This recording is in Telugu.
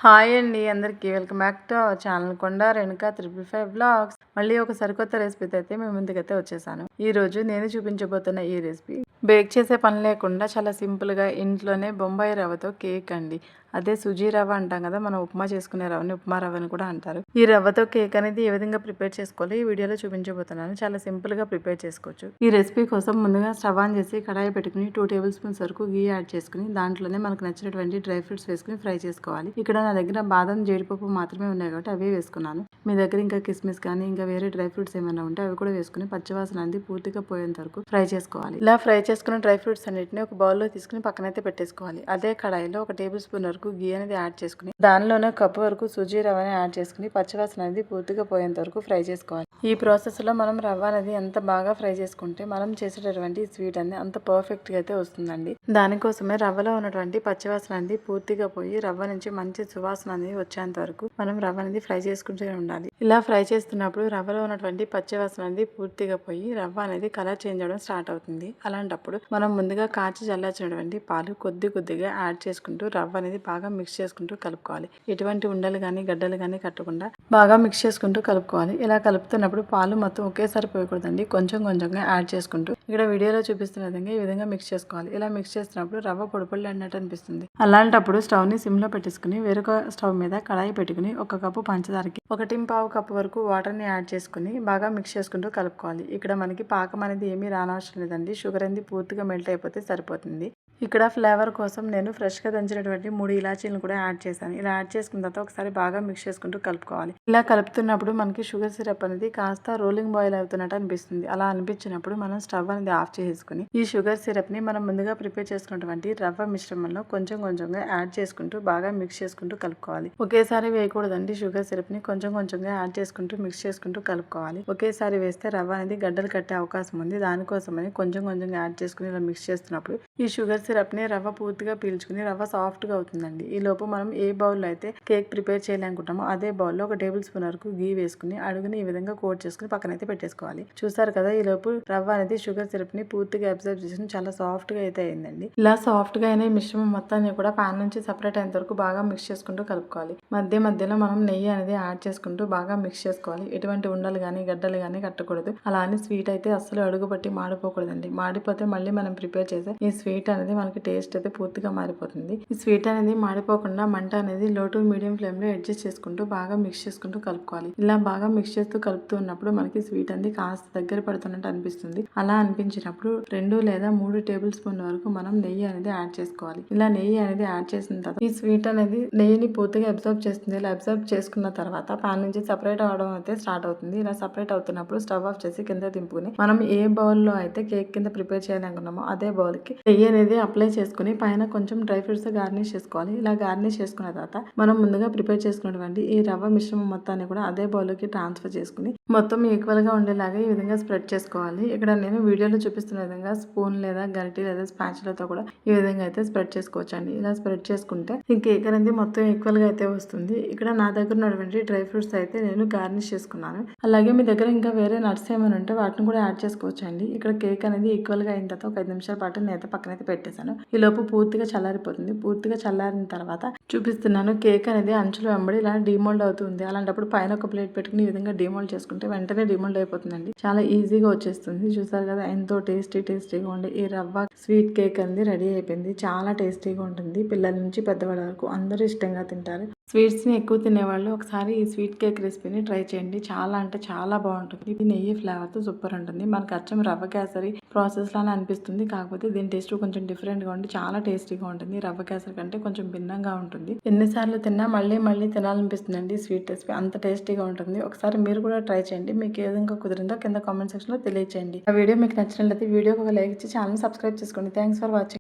హాయ్ అండి అందరికీ welcome back to our channel కొండ రేణుక 355 వ్లాగ్స్. మళ్ళీ ఒక సరికొత్త రెసిపీతో అయితే మేము ముందుకైతే వచ్చేసాను. ఈ రోజు నేను చూపించబోతున్న ఈ రెసిపీ బేక్ చేసే పని లేకుండా చాలా సింపుల్గా ఇంట్లోనే బొంబాయి రవ్వతో కేక్ అండి. అదే సుజీ రవ్వ అంటాం కదా, మనం ఉప్మా చేసుకునే రవ్వని ఉప్మా రవ్వని కూడా అంటారు. ఈ రవ్వతో కేక్ అనేది ఏ విధంగా ప్రిపేర్ చేసుకోవాలి ఈ వీడియోలో చూపించబోతున్నాను. చాలా సింపుల్గా ప్రిపేర్ చేసుకోవచ్చు. ఈ రెసిపీ కోసం ముందుగా స్టవ్ ఆన్ చేసి కడాయి పెట్టుకుని 2 టేబుల్ స్పూన్స్ వరకు గీ యాడ్ చేసుకుని దాంట్లోనే మనకు నచ్చినటువంటి డ్రై ఫ్రూట్స్ వేసుకుని ఫ్రై చేసుకోవాలి. ఇక్కడ నా దగ్గర బాదం జీడిపప్పు మాత్రమే ఉన్నాయి కాబట్టి అవే వేసుకున్నాను. మీ దగ్గర ఇంకా కిస్మిస్ కానీ ఇంకా వేరే డ్రై ఫ్రూట్స్ ఏమైనా ఉంటే అవి కూడా వేసుకుని పచ్చివాసన అనేది పూర్తిగా పోయేంత వరకు ఫ్రై చేసుకోవాలి. ఇలా ఫ్రై చేసుకున్న డ్రై ఫ్రూట్స్ అన్నిటిని ఒక బౌల్లో తీసుకుని పక్కనైతే పెట్టేసుకోవాలి. అదే కడాయిలో 1 టేబుల్ స్పూన్ వరకు గీ అనేది యాడ్ చేసుకుని దానిలోనే కప్పు వరకు సుజీ రవ్వని యాడ్ చేసుకుని పచ్చివాసన అనేది పూర్తిగా పోయేంత వరకు ఫ్రై చేసుకోవాలి. ఈ ప్రాసెస్ లో మనం రవ్వ అనేది ఎంత బాగా ఫ్రై చేసుకుంటే మనం చేసేటటువంటి స్వీట్ అనేది అంత పర్ఫెక్ట్ గా అయితే వస్తుందండి. దానికోసమే రవ్వలో ఉన్నటువంటి పచ్చివాసన అనేది పూర్తిగా పోయి రవ్వ నుంచి మంచి సువాసన అనేది వచ్చేంత వరకు మనం రవ్వ అనేది ఫ్రై చేసుకుంటూనే ఉండాలి. ఇలా ఫ్రై చేస్తున్నప్పుడు రవ్వలో ఉన్నటువంటి పచ్చివాసన అనేది పూర్తిగా పోయి రవ్వ అనేది కలర్ చేంజ్ అవడం స్టార్ట్ అవుతుంది. అలాంటప్పుడు మనం ముందుగా కాచి చల్లార్చినటువంటి పాలు కొద్దిగా యాడ్ చేసుకుంటూ రవ్వ అనేది బాగా మిక్స్ చేసుకుంటూ కలుపుకోవాలి. ఎటువంటి ఉండలు కానీ గడ్డలు కానీ కట్టకుండా బాగా మిక్స్ చేసుకుంటూ కలుపుకోవాలి. ఇలా కలుపుతున్నప్పుడు పాలు మొత్తం ఒకేసారి పోయకూడదండి, కొంచెంగా యాడ్ చేసుకుంటూ ఇక్కడ వీడియోలో చూపిస్తున్న విధంగా ఈ విధంగా మిక్స్ చేసుకోవాలి. ఇలా మిక్స్ చేస్తున్నప్పుడు రవ్వ పొడి అన్నట్టు అనిపిస్తుంది. అలాంటప్పుడు స్టవ్ ని సిమ్ లో పెట్టేసుకుని వేరొక స్టవ్ మీద కడాయి పెట్టుకుని 1 కప్పు పంచదారకి 1.25 కప్పు వరకు వాటర్ ని యాడ్ చేసుకుని బాగా మిక్స్ చేసుకుంటూ కలుపుకోవాలి. ఇక్కడ మనకి పాకం అనేది ఏమీ రానవసరం లేదండి, షుగర్ అనేది పూర్తిగా మెల్ట్ అయిపోతే సరిపోతుంది. ఇక్కడ ఫ్లేవర్ కోసం నేను ఫ్రెష్గా దంచినటువంటి 3 ఇలాచీలను కూడా యాడ్ చేశాను. ఇలా యాడ్ చేసుకున్న తర్వాత ఒకసారి బాగా మిక్స్ చేసుకుంటూ కలుపుకోవాలి. ఇలా కలుపుతున్నప్పుడు మనకి షుగర్ సిరప్ అనేది కాస్త రోలింగ్ బాయిల్ అవుతున్నట్టు అనిపిస్తుంది. అలా అనిపించినప్పుడు మనం స్టవ్ అనేది ఆఫ్ చేసుకుని ఈ షుగర్ సిరప్ ని మనం ముందుగా ప్రిపేర్ చేసుకున్నటువంటి రవ్వ మిశ్రమంలో కొంచెంగా యాడ్ చేసుకుంటూ బాగా మిక్స్ చేసుకుంటూ కలుపుకోవాలి. ఒకేసారి వేయకూడదండి, షుగర్ సిరప్ ని కొంచెంగా యాడ్ చేసుకుంటూ మిక్స్ చేసుకుంటూ కలుపుకోవాలి. ఒకేసారి వేస్తే రవ్వ అనేది గడ్డలు కట్టే అవకాశం ఉంది. దానికోసమని కొంచెంగా యాడ్ చేసుకుని ఇలా మిక్స్ చేస్తున్నప్పుడు ఈ షుగర్ సిరప్ ని రవ్వ పూర్తిగా పీల్చుకుని రవ్వ సాఫ్ట్ గా అవుతుందండి. ఈ లోపు మనం ఏ బౌల్లో అయితే కేక్ ప్రిపేర్ చేయాలనుకుంటామో అదే బౌల్లో 1 టేబుల్ స్పూన్ వరకు గీ వేసుకుని అడుగుని ఈ విధంగా కోట్ చేసుకుని పక్కనైతే పెట్టేసుకోవాలి. చూసారు కదా, ఈ లోపు రవ్వ అనేది షుగర్ సిరప్ ని పూర్తిగా అబ్జర్వ్ చేసుకుని చాలా సాఫ్ట్ గా అయితే అయిందండి. ఇలా సాఫ్ట్ గా అయిన మిశ్రమం మొత్తాన్ని కూడా పాన్ నుంచి సెపరేట్ అయ్యేంత వరకు బాగా మిక్స్ చేసుకుంటూ కలుపుకోవాలి. మధ్యలో మనం నెయ్యి అనేది యాడ్ చేసుకుంటూ బాగా మిక్స్ చేసుకోవాలి. ఎటువంటి ఉండలు కానీ గడ్డలు కానీ కట్టకూడదు. అలా అని స్వీట్ అయితే అస్సలు అడుగు పట్టి మాడిపోకూడదండి. మాడిపోతే మళ్ళీ మనం ప్రిపేర్ చేసే ఈ స్వీట్ అనేది మనకి టేస్ట్ అయితే పూర్తిగా మారిపోతుంది. ఈ స్వీట్ అనేది మాడిపోకుండా మంట అనేది లో టు మీడియం ఫ్లేమ్ లో అడ్జస్ట్ చేసుకుంటూ బాగా మిక్స్ చేసుకుంటూ కలుపుకోవాలి. ఇలా బాగా మిక్స్ చేస్తూ కలుపుతూ ఉన్నప్పుడు మనకి స్వీట్ అనేది కాస్త దగ్గర పడుతున్నట్టు అనిపిస్తుంది. అలా అనిపించినప్పుడు 2 లేదా 3 టేబుల్ స్పూన్ వరకు మనం నెయ్యి అనేది యాడ్ చేసుకోవాలి. ఇలా నెయ్యి అనేది యాడ్ చేసిన తర్వాత ఈ స్వీట్ అనేది నెయ్యిని పూర్తిగా అబ్జర్వ్ చేస్తుంది. ఇలా అబ్జర్వ్ చేసుకున్న తర్వాత పాన్ నుంచి సెపరేట్ అవడం అయితే స్టార్ట్ అవుతుంది. ఇలా సెపరేట్ అవుతున్నప్పుడు స్టవ్ ఆఫ్ చేసి కింద దింపుకుని మనం ఏ బౌల్ లో అయితే కేక్ కింద ప్రిపేర్ చేయాలనుకున్నామో అదే బౌల్ కి నెయ్యి అనేది అప్లై చేసుకుని పైన కొంచెం డ్రై ఫ్రూట్స్ గార్నిష్ చేసుకోవాలి. ఇలా గార్నిష్ చేసుకున్న తర్వాత మనం ముందుగా ప్రిపేర్ చేసుకున్నటువంటి ఈ రవ్వ మిశ్రమం మొత్తాన్ని కూడా అదే బౌల్లోకి ట్రాన్స్ఫర్ చేసుకుని మొత్తం ఈక్వల్ గా ఉండేలాగా ఈ విధంగా స్ప్రెడ్ చేసుకోవాలి. ఇక్కడ నేను వీడియోలో చూపిస్తున్న విధంగా స్పూన్ లేదా గరిటె లేదా స్పాచులాతో కూడా ఈ విధంగా అయితే స్ప్రెడ్ చేసుకోవచ్చు అండి. ఇలా స్ప్రెడ్ చేసుకుంటే ఈ కేక్ అనేది మొత్తం ఈక్వల్ గా అయితే వస్తుంది. ఇక్కడ నా దగ్గర ఉన్నటువంటి డ్రై ఫ్రూట్స్ అయితే నేను గార్నిష్ చేసుకున్నాను. అలాగే మీ దగ్గర ఇంకా వేరే నట్స్ ఏమైనా ఉంటే వాటిని కూడా యాడ్ చేసుకోవచ్చు అండి. ఇక్కడ కేక్ అనేది ఈక్వల్ గా అయిన తర్వాత ఒక 5 నిమిషాల పాటు నేనైతే పక్కనైతే పెట్టేశాను. ఈ లోపు పూర్తిగా చల్లారిపోతుంది. పూర్తిగా చల్లారిన తర్వాత చూపిస్తున్నాను, కేక్ అనేది అంచులు వెంబడి ఇలా డిమోల్డ్ అవుతుంది. అలాంటప్పుడు పైన ఒక ప్లేట్ పెట్టుకుని ఈ విధంగా డిమోల్డ్ చేసుకుంటే వెంటనే డిమోల్డ్ అయిపోతుందండి. చాలా ఈజీగా వచ్చేస్తుంది. చూసారు కదా, ఎంతో టేస్టీగా ఉండే ఈ రవ్వ స్వీట్ కేక్ అనేది రెడీ అయిపోయింది. చాలా టేస్టీగా ఉంటుంది. పిల్లల నుంచి పెద్దవాళ్ళ వరకు అందరూ ఇష్టంగా తింటారు. స్వీట్స్ ని ఎక్కువ తినేవాళ్ళు ఒకసారి ఈ స్వీట్ కేక్ రెసిపీని ట్రై చేయండి. చాలా అంటే చాలా బాగుంటుంది. ఇది నెయ్యి ఫ్లేవర్ తో సూపర్ ఉంటుంది. మనకు అచ్చం రవ్వ కేసరి ప్రాసెస్ లానే అనిపిస్తుంది. కాకపోతే దీని టేస్ట్ కొంచెం డిఫరెంట్ గా ఉండి చాలా టేస్టీగా ఉంటుంది. రవ్వ కేసరి కంటే కొంచెం భిన్నంగా ఉంటుంది. ఎన్నిసార్లు తిన్నా మళ్ళీ తినాలనిపిస్తుందండి. స్వీట్ రెసిపీ అంత టేస్టీగా ఉంటుంది. ఒకసారి మీరు కూడా ట్రై చేయండి. మీకు ఏ విధంగా కుదిరిందో కింద కామెంట్ సెక్షన్ లో తెలియచేయండి. ఆ వీడియో మీకు నచ్చినట్లయితే వీడియోకి ఒక లైక్ ఇచ్చి ఛానల్ సబ్స్క్రైబ్ చేసుకోండి. Thanks for watching.